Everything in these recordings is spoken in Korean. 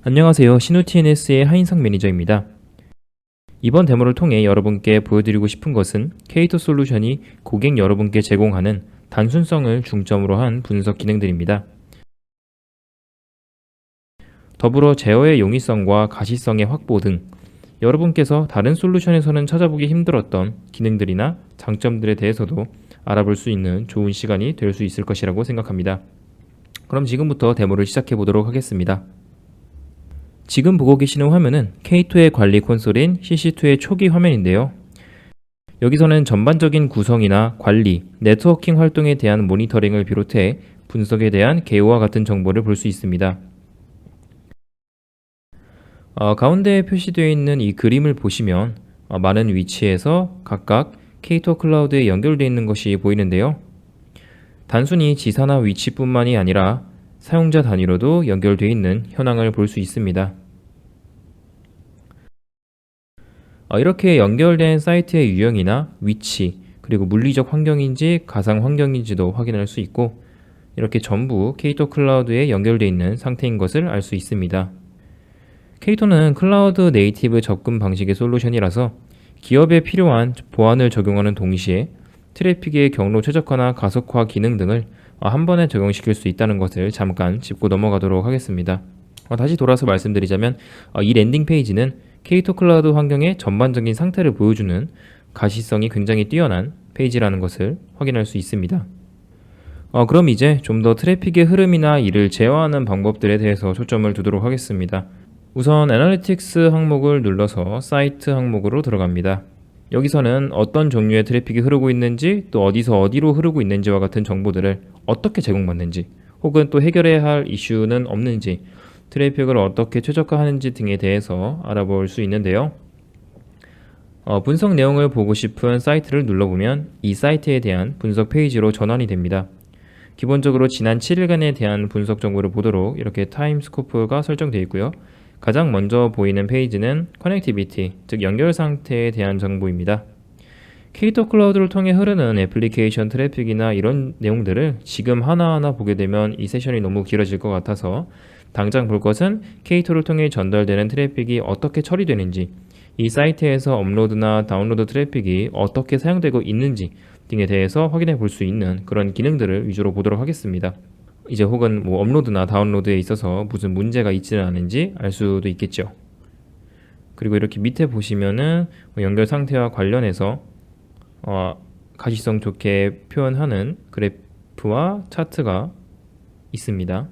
안녕하세요. 신우TNS의 하인성 매니저입니다. 이번 데모를 통해 여러분께 보여드리고 싶은 것은 K2 솔루션이 고객 여러분께 제공하는 단순성을 중점으로 한 분석 기능들입니다. 더불어 제어의 용이성과 가시성의 확보 등 여러분께서 다른 솔루션에서는 찾아보기 힘들었던 기능들이나 장점들에 대해서도 알아볼 수 있는 좋은 시간이 될 수 있을 것이라고 생각합니다. 그럼 지금부터 데모를 시작해 보도록 하겠습니다. 지금 보고 계시는 화면은 K2의 관리 콘솔인 CC2의 초기 화면인데요. 여기서는 전반적인 구성이나 관리, 네트워킹 활동에 대한 모니터링을 비롯해 분석에 대한 개요와 같은 정보를 볼 수 있습니다. 가운데에 표시되어 있는 이 그림을 보시면 많은 위치에서 각각 K2 클라우드에 연결되어 있는 것이 보이는데요. 단순히 지사나 위치뿐만이 아니라 사용자 단위로도 연결되어 있는 현황을 볼 수 있습니다. 이렇게 연결된 사이트의 유형이나 위치, 그리고 물리적 환경인지 가상 환경인지도 확인할 수 있고, 이렇게 전부 K2 클라우드에 연결되어 있는 상태인 것을 알 수 있습니다. K2는 클라우드 네이티브 접근 방식의 솔루션이라서 기업에 필요한 보안을 적용하는 동시에 트래픽의 경로 최적화나 가속화 기능 등을 한 번에 적용시킬 수 있다는 것을 잠깐 짚고 넘어가도록 하겠습니다. 다시 돌아서 말씀드리자면 이 랜딩 페이지는 K2 클라우드 환경의 전반적인 상태를 보여주는 가시성이 굉장히 뛰어난 페이지라는 것을 확인할 수 있습니다. 그럼 이제 좀 더 트래픽의 흐름이나 이를 제어하는 방법들에 대해서 초점을 두도록 하겠습니다. 우선 애널리틱스 항목을 눌러서 사이트 항목으로 들어갑니다. 여기서는 어떤 종류의 트래픽이 흐르고 있는지, 또 어디서 어디로 흐르고 있는지와 같은 정보들을 어떻게 제공받는지, 혹은 또 해결해야 할 이슈는 없는지, 트래픽을 어떻게 최적화하는지 등에 대해서 알아볼 수 있는데요. 분석 내용을 보고 싶은 사이트를 눌러보면 이 사이트에 대한 분석 페이지로 전환이 됩니다. 기본적으로 지난 7일간에 대한 분석 정보를 보도록 이렇게 타임 스코프가 설정되어 있고요. 가장 먼저 보이는 페이지는 커넥티비티, 즉 연결 상태에 대한 정보입니다. K2 클라우드를 통해 흐르는 애플리케이션 트래픽이나 이런 내용들을 지금 하나하나 보게 되면 이 세션이 너무 길어질 것 같아서 당장 볼 것은 K2를 통해 전달되는 트래픽이 어떻게 처리되는지, 이 사이트에서 업로드나 다운로드 트래픽이 어떻게 사용되고 있는지 등에 대해서 확인해 볼 수 있는 그런 기능들을 위주로 보도록 하겠습니다. 이제 혹은 업로드나 다운로드에 있어서 무슨 문제가 있지는 않은지 알 수도 있겠죠. 그리고 이렇게 밑에 보시면은 연결 상태와 관련해서 가시성 좋게 표현하는 그래프와 차트가 있습니다.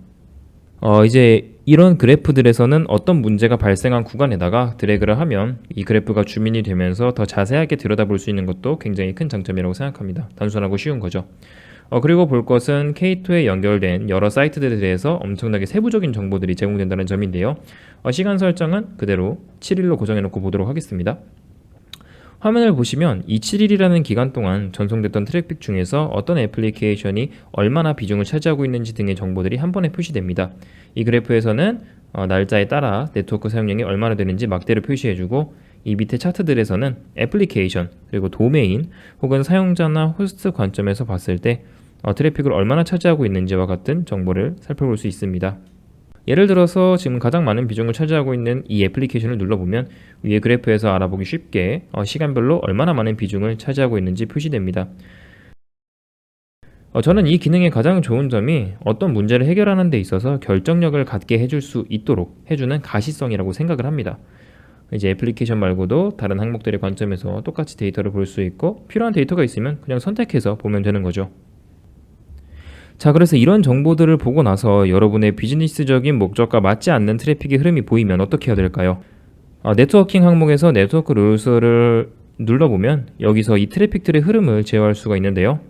이제 이런 그래프들에서는 어떤 문제가 발생한 구간에다가 드래그를 하면 이 그래프가 줌인이 되면서 더 자세하게 들여다볼 수 있는 것도 굉장히 큰 장점이라고 생각합니다. 단순하고 쉬운 거죠. 그리고 볼 것은 K2에 연결된 여러 사이트들에 대해서 엄청나게 세부적인 정보들이 제공된다는 점인데요. 시간 설정은 그대로 7일로 고정해놓고 보도록 하겠습니다. 화면을 보시면 이 7일이라는 기간 동안 전송됐던 트래픽 중에서 어떤 애플리케이션이 얼마나 비중을 차지하고 있는지 등의 정보들이 한 번에 표시됩니다. 이 그래프에서는 날짜에 따라 네트워크 사용량이 얼마나 되는지 막대로 표시해주고, 이 밑에 차트들에서는 애플리케이션, 그리고 도메인, 혹은 사용자나 호스트 관점에서 봤을 때 트래픽을 얼마나 차지하고 있는지와 같은 정보를 살펴볼 수 있습니다. 예를 들어서 지금 가장 많은 비중을 차지하고 있는 이 애플리케이션을 눌러보면 위에 그래프에서 알아보기 쉽게 시간별로 얼마나 많은 비중을 차지하고 있는지 표시됩니다. 저는 이 기능의 가장 좋은 점이 어떤 문제를 해결하는 데 있어서 결정력을 갖게 해줄 수 있도록 해주는 가시성이라고 생각을 합니다. 이제 애플리케이션 말고도 다른 항목들의 관점에서 똑같이 데이터를 볼 수 있고, 필요한 데이터가 있으면 그냥 선택해서 보면 되는 거죠. 자, 그래서 이런 정보들을 보고 나서 여러분의 비즈니스적인 목적과 맞지 않는 트래픽의 흐름이 보이면 어떻게 해야 될까요? 네트워킹 항목에서 네트워크 룰스를 눌러보면 여기서 이 트래픽들의 흐름을 제어할 수가 있는데요.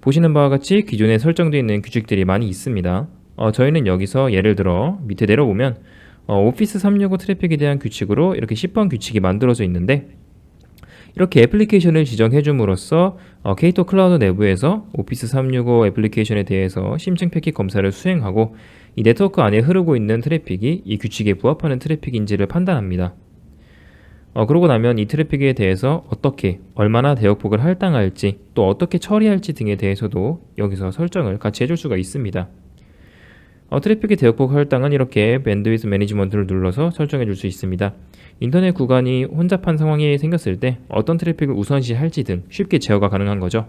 보시는 바와 같이 기존에 설정되어 있는 규칙들이 많이 있습니다. 저희는 여기서 예를 들어 밑에 내려보면 오피스 365 트래픽에 대한 규칙으로 이렇게 10번 규칙이 만들어져 있는데, 이렇게 애플리케이션을 지정해 줌으로써 K2 클라우드 내부에서 오피스 365 애플리케이션에 대해서 심층 패킷 검사를 수행하고 이 네트워크 안에 흐르고 있는 트래픽이 이 규칙에 부합하는 트래픽인지를 판단합니다. 그러고 나면 이 트래픽에 대해서 어떻게, 얼마나 대역폭을 할당할지, 또 어떻게 처리할지 등에 대해서도 여기서 설정을 같이 해줄 수가 있습니다. 트래픽의 대역폭 할당은 이렇게 밴드위스 매니지먼트를 눌러서 설정해 줄 수 있습니다. 인터넷 구간이 혼잡한 상황이 생겼을 때 어떤 트래픽을 우선시할지 등 쉽게 제어가 가능한 거죠.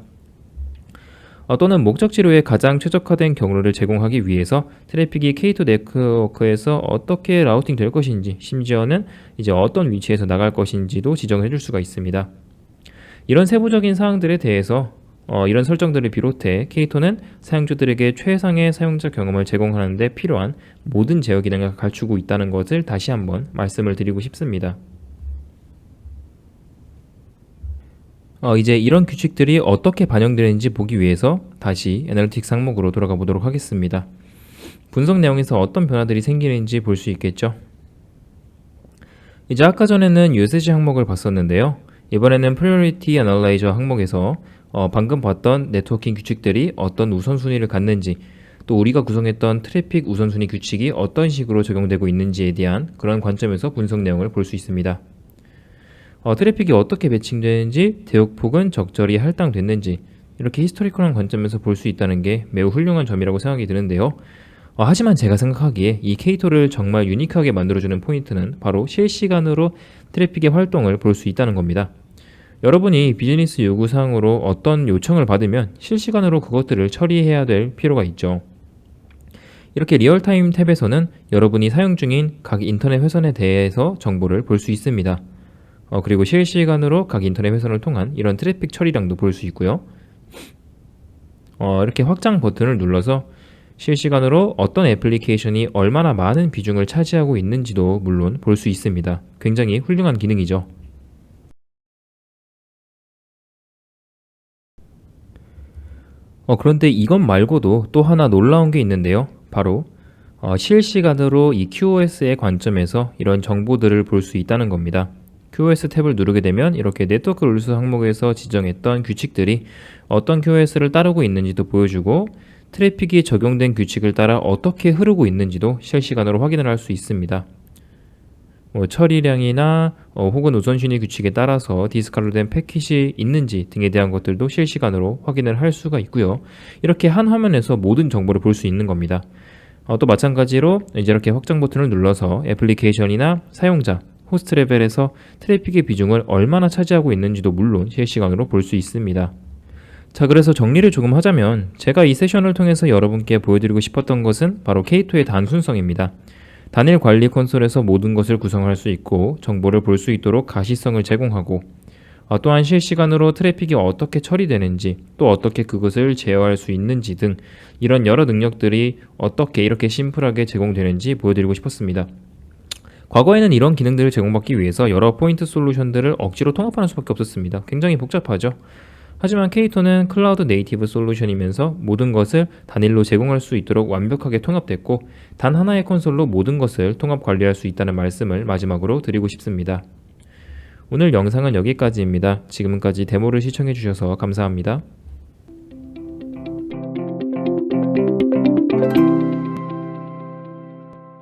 또는 목적지로의 가장 최적화된 경로를 제공하기 위해서 트래픽이 K2 네트워크에서 어떻게 라우팅 될 것인지, 심지어는 이제 어떤 위치에서 나갈 것인지도 지정해 줄 수가 있습니다. 이런 세부적인 사항들에 대해서 이런 설정들을 비롯해 K2는 사용자들에게 최상의 사용자 경험을 제공하는 데 필요한 모든 제어 기능을 갖추고 있다는 것을 다시 한번 말씀을 드리고 싶습니다. 이제 이런 규칙들이 어떻게 반영되는지 보기 위해서 다시 애널리틱스 항목으로 돌아가 보도록 하겠습니다. 분석 내용에서 어떤 변화들이 생기는지 볼 수 있겠죠. 이제 아까 전에는 usage 항목을 봤었는데요. 이번에는 priority analyzer 항목에서 방금 봤던 네트워킹 규칙들이 어떤 우선순위를 갖는지, 또 우리가 구성했던 트래픽 우선순위 규칙이 어떤 식으로 적용되고 있는지에 대한 그런 관점에서 분석 내용을 볼 수 있습니다. 트래픽이 어떻게 매칭되는지, 대역폭은 적절히 할당됐는지, 이렇게 히스토리컬한 관점에서 볼 수 있다는 게 매우 훌륭한 점이라고 생각이 드는데요. 하지만 제가 생각하기에 이 K2를 정말 유니크하게 만들어주는 포인트는 바로 실시간으로 트래픽의 활동을 볼 수 있다는 겁니다. 여러분이 비즈니스 요구사항으로 어떤 요청을 받으면 실시간으로 그것들을 처리해야 될 필요가 있죠. 이렇게 리얼타임 탭에서는 여러분이 사용 중인 각 인터넷 회선에 대해서 정보를 볼 수 있습니다. 그리고 실시간으로 각 인터넷 회선을 통한 이런 트래픽 처리량도 볼 수 있고요. 이렇게 확장 버튼을 눌러서 실시간으로 어떤 애플리케이션이 얼마나 많은 비중을 차지하고 있는지도 물론 볼 수 있습니다. 굉장히 훌륭한 기능이죠. 그런데 이것 말고도 또 하나 놀라운 게 있는데요. 바로 실시간으로 이 QoS의 관점에서 이런 정보들을 볼 수 있다는 겁니다. QoS 탭을 누르게 되면 이렇게 네트워크 룰스 항목에서 지정했던 규칙들이 어떤 QoS를 따르고 있는지도 보여주고, 트래픽이 적용된 규칙을 따라 어떻게 흐르고 있는지도 실시간으로 확인을 할 수 있습니다. 처리량이나 혹은 우선순위 규칙에 따라서 디스칼로된 패킷이 있는지 등에 대한 것들도 실시간으로 확인을 할 수가 있고요. 이렇게 한 화면에서 모든 정보를 볼 수 있는 겁니다. 또 마찬가지로 이제 이렇게 확장 버튼을 눌러서 애플리케이션이나 사용자, 호스트 레벨에서 트래픽의 비중을 얼마나 차지하고 있는지도 물론 실시간으로 볼 수 있습니다. 자, 그래서 정리를 조금 하자면 제가 이 세션을 통해서 여러분께 보여드리고 싶었던 것은 바로 K2의 단순성입니다. 단일 관리 콘솔에서 모든 것을 구성할 수 있고 정보를 볼 수 있도록 가시성을 제공하고, 또한 실시간으로 트래픽이 어떻게 처리되는지, 또 어떻게 그것을 제어할 수 있는지 등 이런 여러 능력들이 어떻게 이렇게 심플하게 제공되는지 보여드리고 싶었습니다. 과거에는 이런 기능들을 제공받기 위해서 여러 포인트 솔루션들을 억지로 통합하는 수밖에 없었습니다. 굉장히 복잡하죠. 하지만 K2는 클라우드 네이티브 솔루션이면서 모든 것을 단일로 제공할 수 있도록 완벽하게 통합됐고, 단 하나의 콘솔로 모든 것을 통합 관리할 수 있다는 말씀을 마지막으로 드리고 싶습니다. 오늘 영상은 여기까지입니다. 지금까지 데모를 시청해 주셔서 감사합니다.